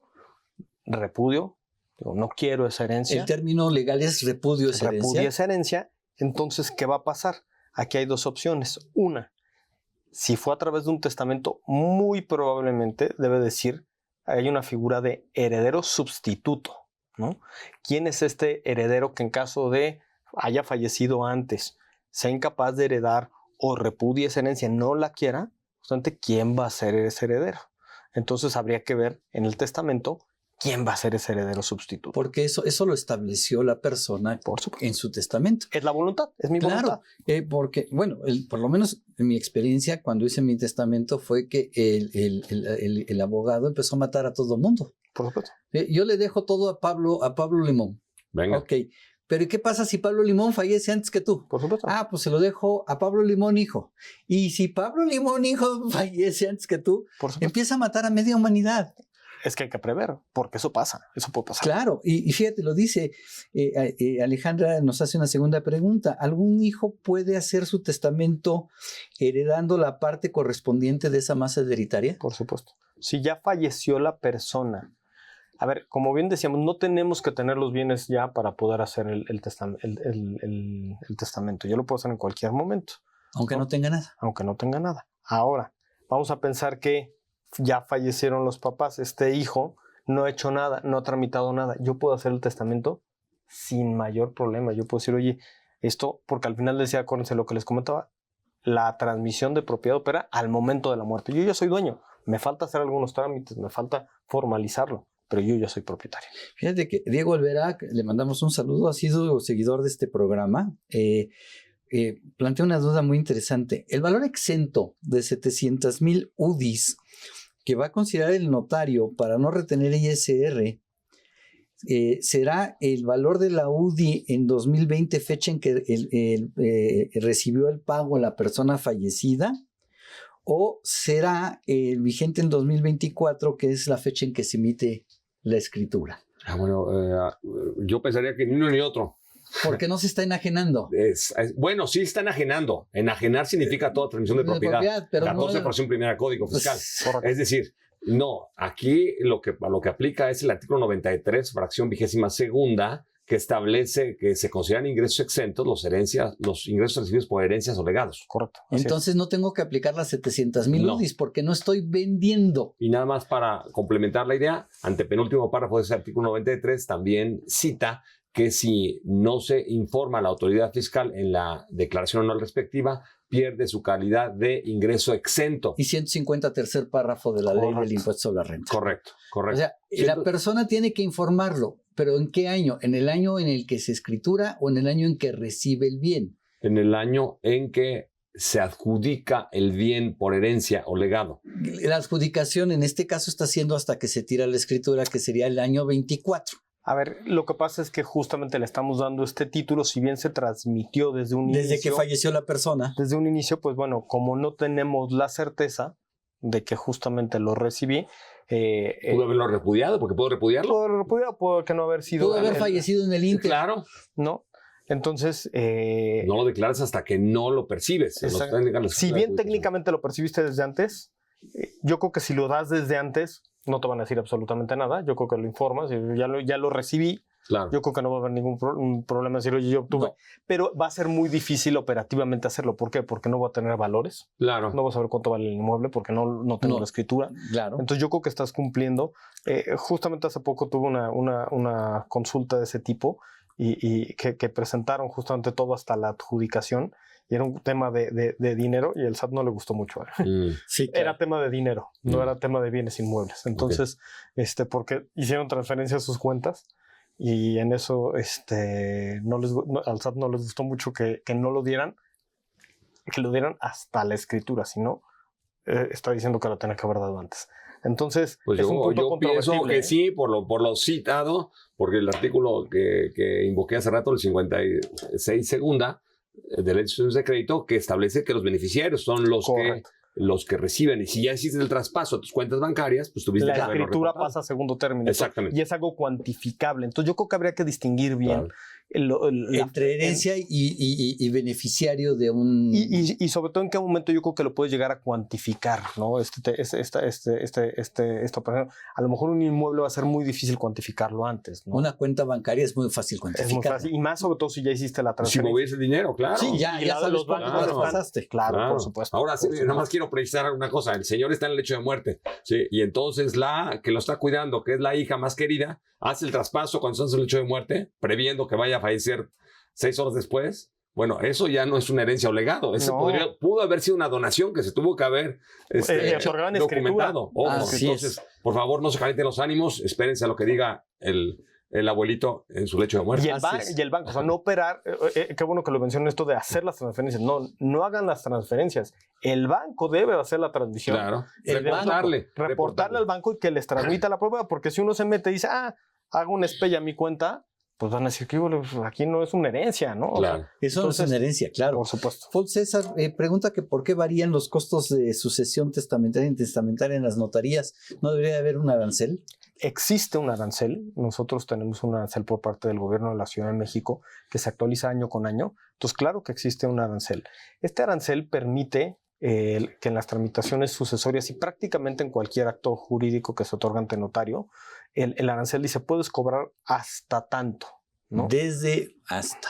Repudio. No quiero esa herencia. El término legal es repudio esa herencia. Repudio esa herencia. Entonces, ¿qué va a pasar? Aquí hay dos opciones. Una, si fue a través de un testamento, muy probablemente debe decir, hay una figura de heredero sustituto, ¿no? ¿Quién es este heredero que en caso de haya fallecido antes, sea incapaz de heredar o repudie esa herencia, no la quiera? Justamente, ¿quién va a ser ese heredero? Entonces habría que ver en el testamento quién va a ser ese heredero sustituto. Porque eso lo estableció la persona en su testamento. Es la voluntad, es mi voluntad. Porque, bueno, por lo menos en mi experiencia, cuando hice mi testamento, fue que el abogado empezó a matar a todo mundo. Por supuesto. Yo le dejo todo a Pablo Limón. Venga. Ok. Pero ¿y qué pasa si Pablo Limón fallece antes que tú? Por supuesto. Ah, pues se lo dejo a Pablo Limón hijo. Y si Pablo Limón hijo fallece antes que tú, empieza a matar a media humanidad. Es que hay que prever, porque eso pasa, eso puede pasar. Claro, y fíjate, lo dice Alejandra, nos hace una segunda pregunta. ¿Algún hijo puede hacer su testamento heredando la parte correspondiente de esa masa hereditaria? Por supuesto. Si ya falleció la persona, a ver, como bien decíamos, no tenemos que tener los bienes ya para poder hacer el testamento. Yo lo puedo hacer en cualquier momento. Aunque no tenga nada. Aunque no tenga nada. Ahora, vamos a pensar que ya fallecieron los papás, este hijo no ha hecho nada, no ha tramitado nada. Yo puedo hacer el testamento sin mayor problema. Yo puedo decir, oye, esto, porque al final decía, acuérdense lo que les comentaba, la transmisión de propiedad opera al momento de la muerte. Yo ya soy dueño, me falta hacer algunos trámites, me falta formalizarlo, pero yo ya soy propietario. Fíjate que Diego Alverac, le mandamos un saludo, ha sido seguidor de este programa. Plantea una duda muy interesante. El valor exento de 700,000 UDIs que va a considerar el notario para no retener ISR ¿será el valor de la UDI en 2020 fecha en que recibió el pago la persona fallecida? ¿O será el vigente en 2024, que es la fecha en que se emite la escritura? Yo pensaría que ni uno ni otro. Porque no se está enajenando. Bueno, sí está enajenando. Enajenar significa toda transmisión de propiedad. Pero 14 no, por un primer Código Fiscal. Pues, es decir, no, aquí lo que aplica es el artículo 93, fracción 22ª, que establece que se consideran ingresos exentos los ingresos recibidos por herencias o legados. Correcto. Entonces no tengo que aplicar las 700,000 UDIs porque no estoy vendiendo. Y nada más para complementar la idea, antepenúltimo párrafo de ese artículo 93 también cita que si no se informa a la autoridad fiscal en la declaración anual respectiva, pierde su calidad de ingreso exento. Y 150 tercer párrafo de la ley del impuesto sobre la renta. Correcto. O sea, la persona tiene que informarlo, pero ¿en qué año? ¿En el año en el que se escritura o en el año en que recibe el bien? En el año en que se adjudica el bien por herencia o legado. La adjudicación en este caso está siendo hasta que se tira la escritura, que sería el año 24. A ver, lo que pasa es que justamente le estamos dando este título, si bien se transmitió desde un inicio. Desde que falleció la persona. Desde un inicio, pues bueno, como no tenemos la certeza de que justamente lo recibí. ¿Pudo haberlo repudiado? ¿Porque puedo repudiarlo? Pudo haberlo repudiado, porque no haber sido. Pudo haber fallecido en el Inter. Claro. ¿No? Entonces. No lo declaras hasta que no lo percibes. Si bien técnicamente lo percibiste desde antes, yo creo que si lo das desde antes, no te van a decir absolutamente nada. Yo creo que lo informas, ya lo recibí. Claro. Yo creo que no va a haber ningún problema decir, oye, yo obtuve. No. Pero va a ser muy difícil operativamente hacerlo. ¿Por qué? Porque no va a tener valores. Claro. No vas a saber cuánto vale el inmueble porque no tengo la escritura. Claro. Entonces yo creo que estás cumpliendo. Justamente hace poco tuve una consulta de ese tipo y que presentaron justamente todo hasta la adjudicación. Y era un tema de dinero y el SAT no le gustó mucho. Sí, claro. Era tema de dinero, no era tema de bienes inmuebles. Entonces, porque hicieron transferencia a sus cuentas y en eso al SAT no les gustó mucho que no lo dieran, que lo dieran hasta la escritura, sino está diciendo que lo tenía que haber dado antes. Entonces, pues es un punto yo pienso que sí, por lo citado, porque el artículo que invoqué hace rato, el 56 segunda, de ley de instituciones de crédito, que establece que los beneficiarios son los que reciben. Y si ya hiciste el traspaso a tus cuentas bancarias, pues tuviste que haberlo escritura reportado. pasa a segundo término. Exactamente. Y es algo cuantificable. Entonces yo creo que habría que distinguir bien entre herencia y beneficiario de un... Y sobre todo en qué momento yo creo que lo puedes llegar a cuantificar, ¿no? Esta operación. A lo mejor un inmueble va a ser muy difícil cuantificarlo antes, ¿no? Una cuenta bancaria es muy fácil cuantificar. Es muy fácil. Y más sobre todo si ya hiciste la transferencia. Si movías el dinero, claro. Sí, ya sabes los bancos lo pasaste. Claro, por supuesto. Ahora sí, nada más quiero precisar una cosa. El señor está en el lecho de muerte, ¿sí? Y entonces la que lo está cuidando, que es la hija más querida, hace el traspaso cuando está en el lecho de muerte, previendo que vaya a fallecer 6 horas después. Bueno, eso ya no es una herencia o legado. Eso pudo haber sido una donación que se tuvo que haber documentado. Entonces, por favor, no se calienten los ánimos. Espérense a lo que diga el abuelito en su lecho de muerte. Y el banco, o sea, no operar. Qué bueno que lo mencioné esto de hacer las transferencias. No hagan las transferencias. El banco debe hacer la transmisión. Claro. Reportarle al banco y que les transmita la prueba. Porque si uno se mete y dice, hago un SPEI a mi cuenta, pues van a decir que aquí no es una herencia, ¿no? Claro. O sea, eso no es una herencia, claro. Por supuesto. Paul César pregunta que por qué varían los costos de sucesión testamentaria e intestamentaria en las notarías. ¿No debería haber un arancel? Existe un arancel. Nosotros tenemos un arancel por parte del gobierno de la Ciudad de México que se actualiza año con año. Entonces, claro que existe un arancel. Este arancel permite que en las tramitaciones sucesorias y prácticamente en cualquier acto jurídico que se otorga ante notario, el arancel dice, puedes cobrar hasta tanto, ¿no? Desde hasta.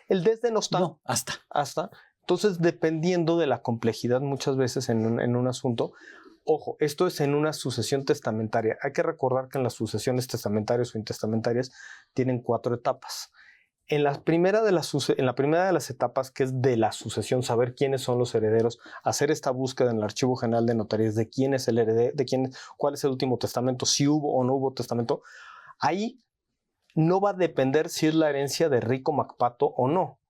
El desde no está. No, hasta. Hasta. Entonces, dependiendo de la complejidad muchas veces en un asunto, ojo, esto es en una sucesión testamentaria. Hay que recordar que en las sucesiones testamentarias o intestamentarias tienen 4 etapas. En la primera de las etapas, que es de la sucesión, saber quiénes son los herederos, hacer esta búsqueda en el Archivo General de Notarías de quién es el heredero, cuál es el último testamento, si hubo o no hubo testamento, ahí no va a depender si es la herencia de Rico MacPato o no.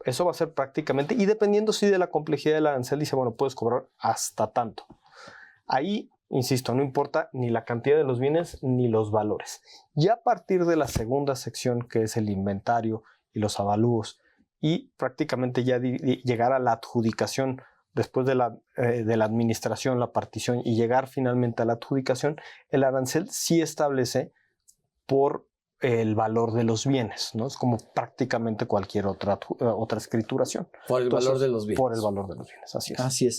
Eso va a ser prácticamente, y dependiendo sí de la complejidad del arancel, dice, bueno, puedes cobrar hasta tanto. Ahí insisto, no importa ni la cantidad de los bienes ni los valores. Ya a partir de la segunda sección, que es el inventario y los avalúos, y prácticamente ya llegar a la adjudicación después de la administración, la partición y llegar finalmente a la adjudicación, el arancel sí establece por el valor de los bienes, ¿no? Es como prácticamente cualquier otra escrituración. Por el valor de los bienes. Por el valor de los bienes, así es. Así es.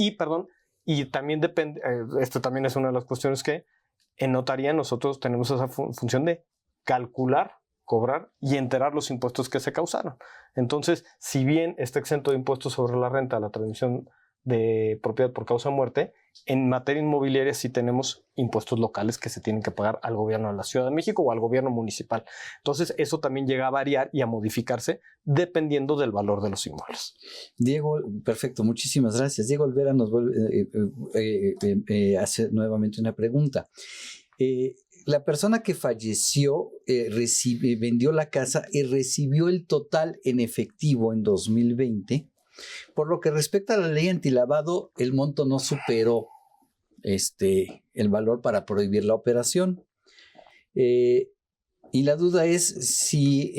Y también depende, esto también es una de las cuestiones que en notaría nosotros tenemos esa función de calcular, cobrar y enterar los impuestos que se causaron. Entonces, si bien está exento de impuestos sobre la renta, la transmisión de propiedad por causa de muerte, en materia inmobiliaria sí tenemos impuestos locales que se tienen que pagar al gobierno de la Ciudad de México o al gobierno municipal. Entonces, eso también llega a variar y a modificarse dependiendo del valor de los inmuebles. Diego, perfecto, muchísimas gracias. Diego Olvera nos vuelve a hacer nuevamente una pregunta. La persona que falleció vendió la casa y recibió el total en efectivo en 2020. Por lo que respecta a la ley antilavado, el monto no superó el valor para prohibir la operación. Y la duda es si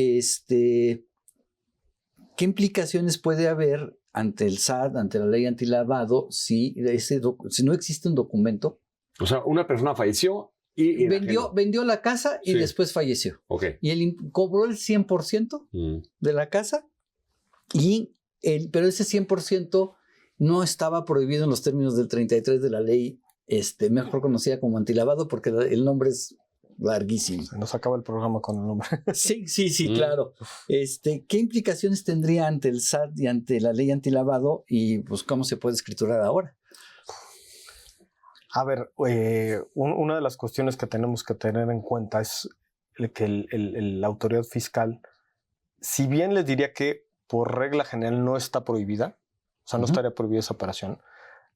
¿qué implicaciones puede haber ante el SAT, ante la ley antilavado, si no existe un documento? O sea, una persona falleció y vendió la casa y después falleció. Okay. Y él cobró el 100% de la casa, pero ese 100% no estaba prohibido en los términos del 33 de la ley, mejor conocida como antilavado, porque el nombre es larguísimo. Se nos acaba el programa con el nombre. Sí, claro. ¿Qué implicaciones tendría ante el SAT y ante la ley antilavado y pues cómo se puede escriturar ahora? A ver, una de las cuestiones que tenemos que tener en cuenta es que la autoridad fiscal, si bien les diría que por regla general no está prohibida, o sea, no estaría prohibida esa operación,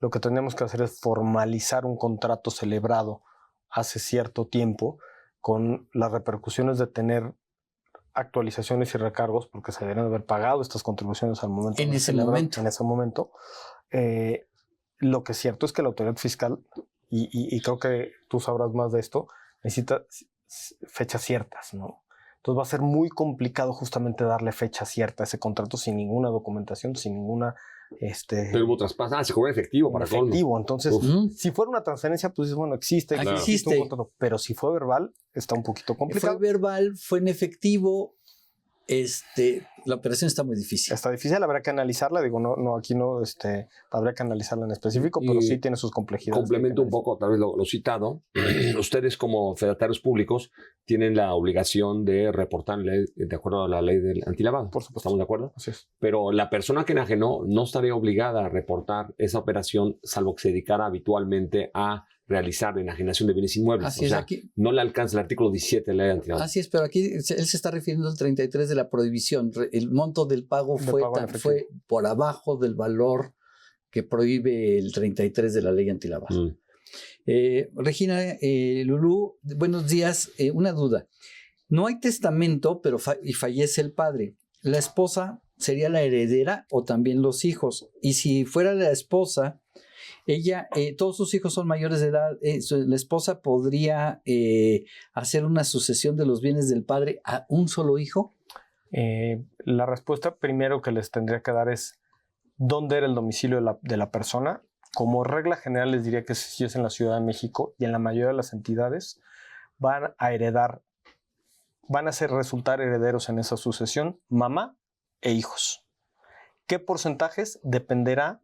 lo que tenemos que hacer es formalizar un contrato celebrado hace cierto tiempo con las repercusiones de tener actualizaciones y recargos, porque se deberían haber pagado estas contribuciones al momento. En ese momento. Lo que es cierto es que la autoridad fiscal, y creo que tú sabrás más de esto, necesita fechas ciertas, ¿no? Entonces va a ser muy complicado justamente darle fecha cierta a ese contrato sin ninguna documentación, sin ninguna... Pero hubo traspaso, se cobró efectivo para colmo. Efectivo, entonces, si fuera una transferencia, pues bueno, existe un contrato, pero si fue verbal, está un poquito complicado. Fue verbal, fue en efectivo, la operación está muy difícil. Está difícil, habrá que analizarla, aquí no, habría que analizarla en específico, pero sí tiene sus complejidades. Complemento un poco, tal vez lo citado. Ustedes como fedatarios públicos tienen la obligación de reportar de acuerdo a la ley del antilavado. Por supuesto. ¿Estamos de acuerdo? Así es. Pero la persona que enajenó no estaría obligada a reportar esa operación, salvo que se dedicara habitualmente a realizar enajenación de bienes inmuebles. Así es, aquí no le alcanza el artículo 17 de la ley antilavado. Así es, pero aquí él se está refiriendo al 33 de la prohibición. El monto del pago fue por abajo del valor que prohíbe el 33 de la ley antilavado. Regina Lulú, buenos días. Una duda. No hay testamento, pero fallece el padre. ¿La esposa sería la heredera o también los hijos? Y si fuera la esposa, ella, todos sus hijos son mayores de edad, la esposa podría hacer una sucesión de los bienes del padre a un solo hijo. La respuesta primero que les tendría que dar es dónde era el domicilio de la persona. Como regla general les diría que si es en la Ciudad de México y en la mayoría de las entidades van a hacer resultar herederos en esa sucesión mamá e hijos. ¿Qué porcentajes? Dependerá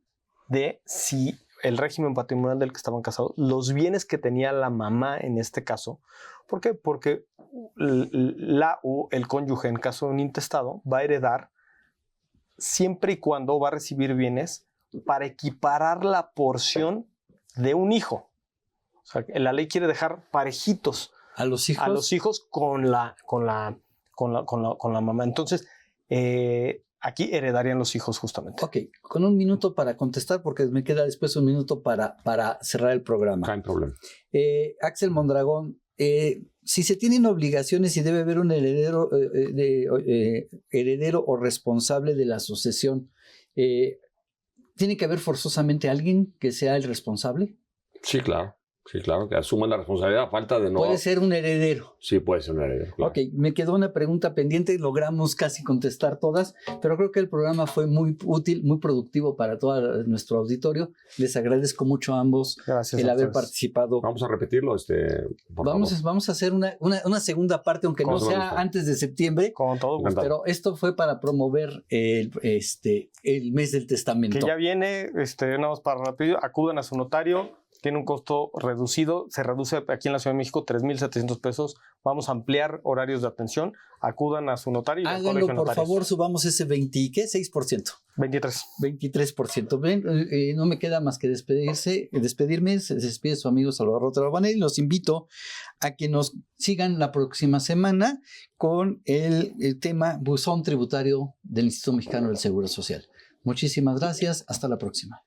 de si el régimen patrimonial del que estaban casados, los bienes que tenía la mamá en este caso. ¿Por qué? Porque la o el cónyuge, en caso de un intestado, va a heredar siempre y cuando va a recibir bienes para equiparar la porción de un hijo. O sea, la ley quiere dejar parejitos a los hijos con la mamá. Entonces, aquí heredarían los hijos justamente. Ok, con un minuto para contestar porque me queda después un minuto para cerrar el programa. No hay problema. Axel Mondragón, si se tienen obligaciones y debe haber un heredero o responsable de la sucesión, ¿tiene que haber forzosamente alguien que sea el responsable? Sí, claro. Sí, claro, que asuman la responsabilidad a falta de no... Puede ser un heredero. Sí, puede ser un heredero. Claro. Ok, me quedó una pregunta pendiente, logramos casi contestar todas, pero creo que el programa fue muy útil, muy productivo para todo nuestro auditorio. Les agradezco mucho a ambos el haber participado. Vamos a repetirlo, por favor. Vamos a hacer una segunda parte, aunque no sea antes de septiembre. Con todo gusto. Pero esto fue para promover el mes del testamento. Que ya viene, nada más para rápido, acudan a su notario. Tiene un costo reducido, se reduce aquí en la Ciudad de México 3,700 pesos. Vamos a ampliar horarios de atención. Acudan a su notario. Háganlo, por favor, subamos ese 6%. 23%. Ven, no me queda más que despedirme. Se despide su amigo Salvador Rotero Banel. Los invito a que nos sigan la próxima semana con el tema buzón tributario del Instituto Mexicano del Seguro Social. Muchísimas gracias. Hasta la próxima.